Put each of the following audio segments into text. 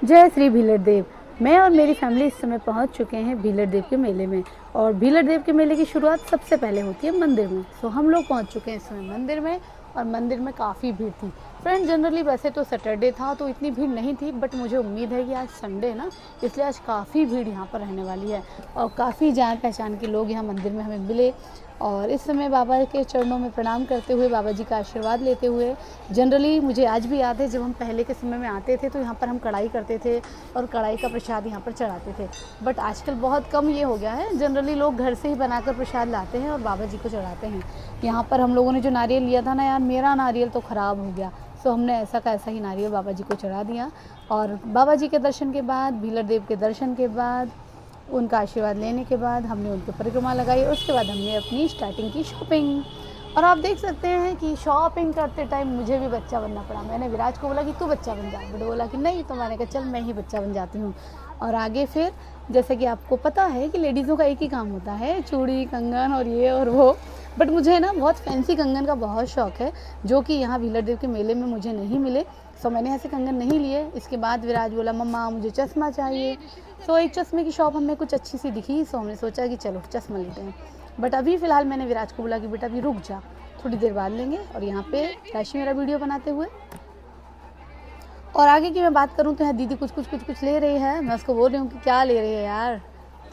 जय श्री भीलड़ देव। मैं और मेरी फैमिली इस समय पहुंच चुके हैं भीलड़ देव के मेले में। और भीलड़ देव के मेले की शुरुआत सबसे पहले होती है मंदिर में। सो हम लोग पहुंच चुके हैं इस समय मंदिर में, और मंदिर में काफ़ी भीड़ थी। फ्रेंड, जनरली वैसे तो सैटरडे था तो इतनी भीड़ नहीं थी, बट मुझे उम्मीद है कि आज संडे है ना, इसलिए आज काफ़ी भीड़ यहाँ पर रहने वाली है। और काफ़ी जान पहचान के लोग यहाँ मंदिर में हमें मिले, और इस समय बाबा के चरणों में प्रणाम करते हुए, बाबा जी का आशीर्वाद लेते हुए। जनरली मुझे आज भी याद है, जब हम पहले के समय में आते थे तो यहाँ पर हम कढ़ाई करते थे और कढ़ाई का प्रसाद यहाँ पर चढ़ाते थे। बट आजकल बहुत कम ये हो गया है। जनरली लोग घर से ही बनाकर प्रसाद लाते हैं और बाबा जी को चढ़ाते हैं। यहाँ पर हम लोगों ने जो नारियल लिया था ना यार, मेरा नारियल तो ख़राब हो गया। सो हमने ऐसा का ऐसा ही नारियल बाबा जी को चढ़ा दिया। और बाबा जी के दर्शन के बाद, भीलड़ देव के दर्शन के बाद, उनका आशीर्वाद लेने के बाद हमने उनकी परिक्रमा लगाई। उसके बाद हमने अपनी स्टार्टिंग की शॉपिंग। और आप देख सकते हैं कि शॉपिंग करते टाइम मुझे भी बच्चा बनना पड़ा। मैंने विराज को बोला कि तू बच्चा बन जा, बट बोला कि नहीं, तो मैंने कहा चल मैं ही बच्चा बन जाती हूँ। और आगे फिर जैसे कि आपको पता है कि लेडीज़ों का एक ही काम होता है, चूड़ी कंगन और ये और वो। बट मुझे ना बहुत फैंसी कंगन का बहुत शौक़ है, जो कि यहाँ भीलड़ देव के मेले में मुझे नहीं मिले। सो मैंने ऐसे कंगन नहीं लिए। इसके बाद विराज बोला मम्मा मुझे चश्मा चाहिए। सो एक चश्मे की शॉप हमें कुछ अच्छी सी दिखी, सो हमने सोचा कि चलो चश्मा लेते हैं। बट अभी फ़िलहाल मैंने विराज को बोला कि बेटा अभी रुक जा, थोड़ी देर बाद लेंगे। और यहाँ पे राशि मेरा वीडियो बनाते हुए। और आगे की मैं बात करूँ तो यहाँ दीदी कुछ ले रही है। मैं उसको बोल रही हूँ कि क्या ले रही है यार,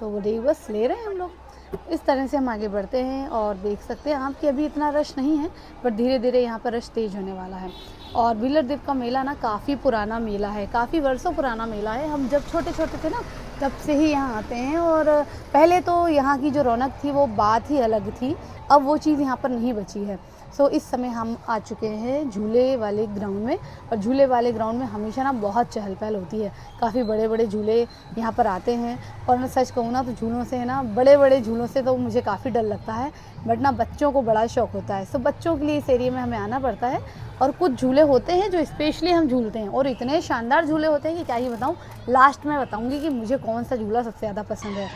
तो बोल रही बस ले रहे हैं हम लोग। इस तरह से हम आगे बढ़ते हैं। और देख सकते हैं आप कि अभी इतना रश नहीं है, बट धीरे धीरे यहाँ पर रश तेज़ होने वाला है। और भीलड़ देव का मेला ना काफ़ी पुराना मेला है, काफ़ी वर्षों पुराना मेला है। हम जब छोटे छोटे थे ना, तब से ही यहाँ आते हैं। और पहले तो यहाँ की जो रौनक थी वो बात ही अलग थी। अब वो चीज़ यहाँ पर नहीं बची है। सो इस समय हम आ चुके हैं झूले वाले ग्राउंड में। और झूले वाले ग्राउंड में हमेशा ना बहुत चहल पहल होती है। काफ़ी बड़े बड़े झूले यहाँ पर आते हैं। और मैं सच कहूँ ना तो झूलों से है ना, बड़े बड़े झूलों से तो मुझे काफ़ी डर लगता है, बट ना बच्चों को बड़ा शौक़ होता है। सो बच्चों के लिए इस एरिया में हमें आना पड़ता है। और कुछ झूले होते हैं जो स्पेशली हम झूलते हैं, और इतने शानदार झूले होते हैं कि क्या ही बताऊँ। लास्ट में बताऊँगी कि मुझे कौन सा झूला सबसे ज़्यादा पसंद है।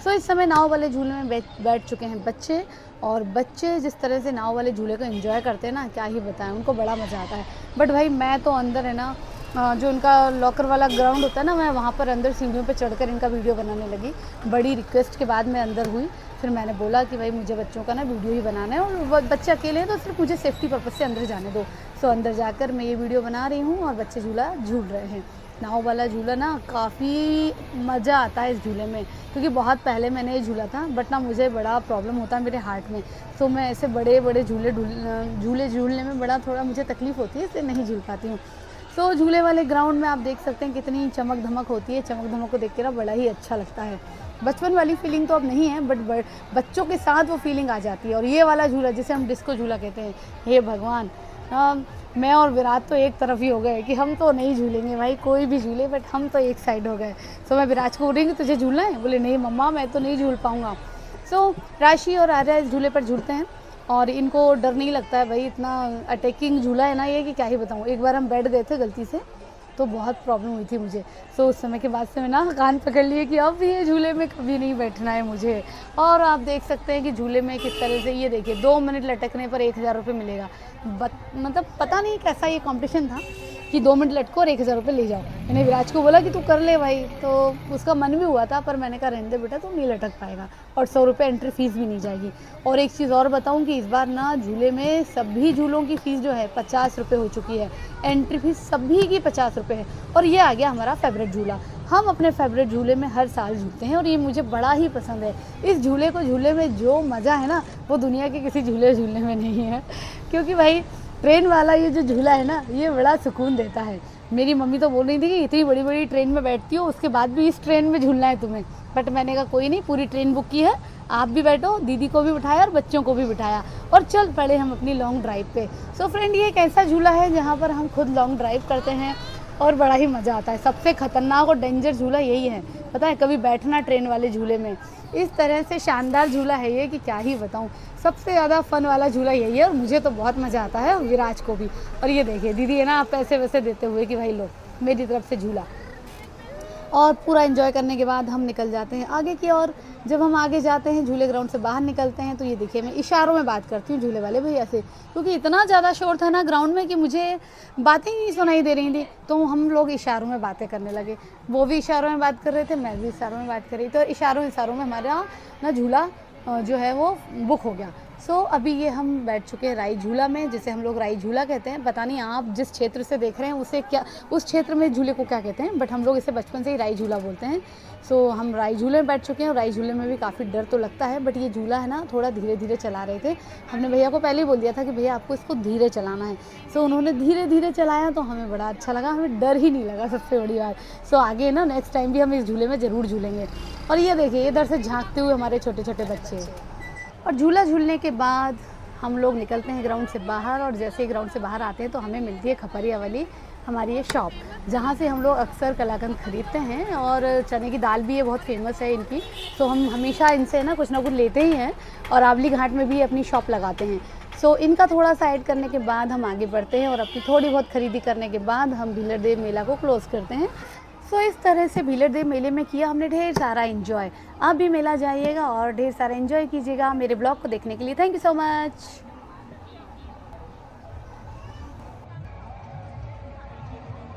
सो इस समय नाव वाले झूले में बैठ चुके हैं बच्चे। और बच्चे जिस तरह से नाव वाले झूले को एंजॉय करते हैं ना, क्या ही बताएं, उनको बड़ा मज़ा आता है। बट भाई मैं तो अंदर है ना, जो उनका लॉकर वाला ग्राउंड होता है ना, मैं वहाँ पर अंदर सीढ़ियों पे चढ़कर इनका वीडियो बनाने लगी। बड़ी रिक्वेस्ट के बाद मैं अंदर हुई। फिर मैंने बोला कि भाई मुझे बच्चों का ना वीडियो ही बनाना है, और बच्चे अकेले हैं तो सिर्फ मुझे सेफ्टी पर्पज़ से अंदर जाने दो। सो अंदर जाकर मैं ये वीडियो बना रही हूँ, और बच्चे झूला झूल रहे हैं। नाव वाला झूला ना काफ़ी मज़ा आता है इस झूले में, क्योंकि बहुत पहले मैंने ये झूला था, बट ना मुझे बड़ा प्रॉब्लम होता है मेरे हार्ट में। तो मैं ऐसे बड़े बड़े झूले झूलने में बड़ा थोड़ा मुझे तकलीफ़ होती है, इसलिए नहीं झूल पाती हूँ। सो झूले वाले ग्राउंड में आप देख सकते हैं कितनी चमक धमक होती है। चमक धमक को देख के ना बड़ा ही अच्छा लगता है। बचपन वाली फीलिंग तो अब नहीं है, बट बच्चों के साथ वो फीलिंग आ जाती है। और ये वाला झूला जिसे हम डिस्को झूला कहते हैं, हे भगवान, मैं और विराट तो एक तरफ ही हो गए कि हम तो नहीं झूलेंगे भाई, कोई भी झूले, बट हम तो एक साइड हो गए। सो मैं विराट को बोल रही हूँ कि तुझे झूलना है, बोले नहीं मम्मा मैं तो नहीं झूल पाऊँगा। सो राशि और आर्या इस झूले पर झूलते हैं, और इनको डर नहीं लगता है भाई। इतना अटैकिंग झूला है ना ये कि क्या ही बताऊँ। एक बार हम बैठ गए थे गलती से, तो बहुत प्रॉब्लम हुई थी मुझे। सो उस समय के बाद से मैं ना कान पकड़ लिए कि अब ये झूले में कभी नहीं बैठना है मुझे। और आप देख सकते हैं कि झूले में किस तरह से, ये देखिए 2 मिनट लटकने पर 1000 रुपये मिलेगा। मतलब पता नहीं कैसा ये कंपटीशन था कि 2 मिनट लटको और 1000 रुपये ले जाओ। मैंने विराज को बोला कि तू कर ले भाई, तो उसका मन भी हुआ था, पर मैंने कहा रहने दे बेटा, तू नहीं लटक पाएगा। और 100 रुपये एंट्री फ़ीस भी नहीं जाएगी। और एक चीज़ और बताऊं कि इस बार ना झूले में सभी झूलों की फ़ीस जो है 50 रुपये हो चुकी है। एंट्री फ़ीस सभी की 50 रुपये है। और ये आ गया हमारा फेवरेट झूला। हम अपने फेवरेट झूले में हर साल झूलते हैं, और ये मुझे बड़ा ही पसंद है। इस झूले को झूलने में जो मज़ा है ना, वो दुनिया के किसी झूले झूलने में नहीं है। क्योंकि भाई ट्रेन वाला ये जो झूला है ना, ये बड़ा सुकून देता है। मेरी मम्मी तो बोल रही थी कि इतनी बड़ी बड़ी ट्रेन में बैठती हो, उसके बाद भी इस ट्रेन में झूलना है तुम्हें। बट मैंने कहा कोई नहीं, पूरी ट्रेन बुक की है, आप भी बैठो। दीदी को भी बिठाया और बच्चों को भी बिठाया, और चल पड़े हम अपनी लॉन्ग ड्राइव पे। सो फ्रेंड, ये एक ऐसा झूला है जहाँ पर हम खुद लॉन्ग ड्राइव करते हैं, और बड़ा ही मज़ा आता है। सबसे ख़तरनाक और डेंजर झूला यही है, पता है, कभी बैठना ट्रेन वाले झूले में। इस तरह से शानदार झूला है ये कि क्या ही बताऊँ। सबसे ज़्यादा फ़न वाला झूला यही है, और मुझे तो बहुत मज़ा आता है, और विराज को भी। और ये देखिए दीदी है ना पैसे वैसे देते हुए कि भाई लो मेरी तरफ से झूला। और पूरा एंजॉय करने के बाद हम निकल जाते हैं आगे की ओर। जब हम आगे जाते हैं, झूले ग्राउंड से बाहर निकलते हैं, तो ये देखिए मैं इशारों में बात करती हूँ झूले वाले भैया से, क्योंकि इतना ज़्यादा शोर था ना ग्राउंड में कि मुझे बातें ही नहीं सुनाई दे रही थी। तो हम लोग इशारों में बातें करने लगे, वो भी इशारों में बात कर रहे थे, मैं भी इशारों में बात कर रही। तो इशारों में हमारा ना झूला जो है वो बुक हो गया। सो अभी ये हम बैठ चुके हैं राई झूला में, जिसे हम लोग राई झूला कहते हैं। पता नहीं आप जिस क्षेत्र से देख रहे हैं उसे क्या, उस क्षेत्र में झूले को क्या कहते हैं, बट हम लोग इसे बचपन से ही राई झूला बोलते हैं। सो हम राई झूले में बैठ चुके हैं और राई झूले में भी काफ़ी डर तो लगता है, बट ये झूला है ना थोड़ा धीरे धीरे चला रहे थे। हमने भैया को पहले ही बोल दिया था कि भैया आपको इसको धीरे चलाना है। सो उन्होंने धीरे धीरे चलाया तो हमें बड़ा अच्छा लगा, हमें डर ही नहीं लगा, सबसे बड़ी बात। सो आगे ना नेक्स्ट टाइम भी हम इस झूले में ज़रूर झूलेंगे। और ये देखिए इधर से झाँकते हुए हमारे छोटे छोटे बच्चे। और झूला झूलने के बाद हम लोग निकलते हैं ग्राउंड से बाहर, और जैसे ही ग्राउंड से बाहर आते हैं तो हमें मिलती है खपरिया वाली हमारी ये शॉप, जहाँ से हम लोग अक्सर कलाकंद खरीदते हैं। और चने की दाल भी ये बहुत फेमस है इनकी, तो हम हमेशा इनसे ना कुछ लेते ही हैं। और आवली घाट में भी अपनी शॉप लगाते हैं। सो इनका थोड़ा सा ऐड करने के बाद हम आगे बढ़ते हैं और अपनी थोड़ी बहुत खरीदी करने के बाद हम भीलर देव मेला को क्लोज़ करते हैं। सो इस तरह से भीलर देव मेले में किया हमने ढेर सारा एंजॉय। आप भी मेला जाइएगा और ढेर सारा एंजॉय कीजिएगा। मेरे ब्लॉग को देखने के लिए थैंक यू सो मच।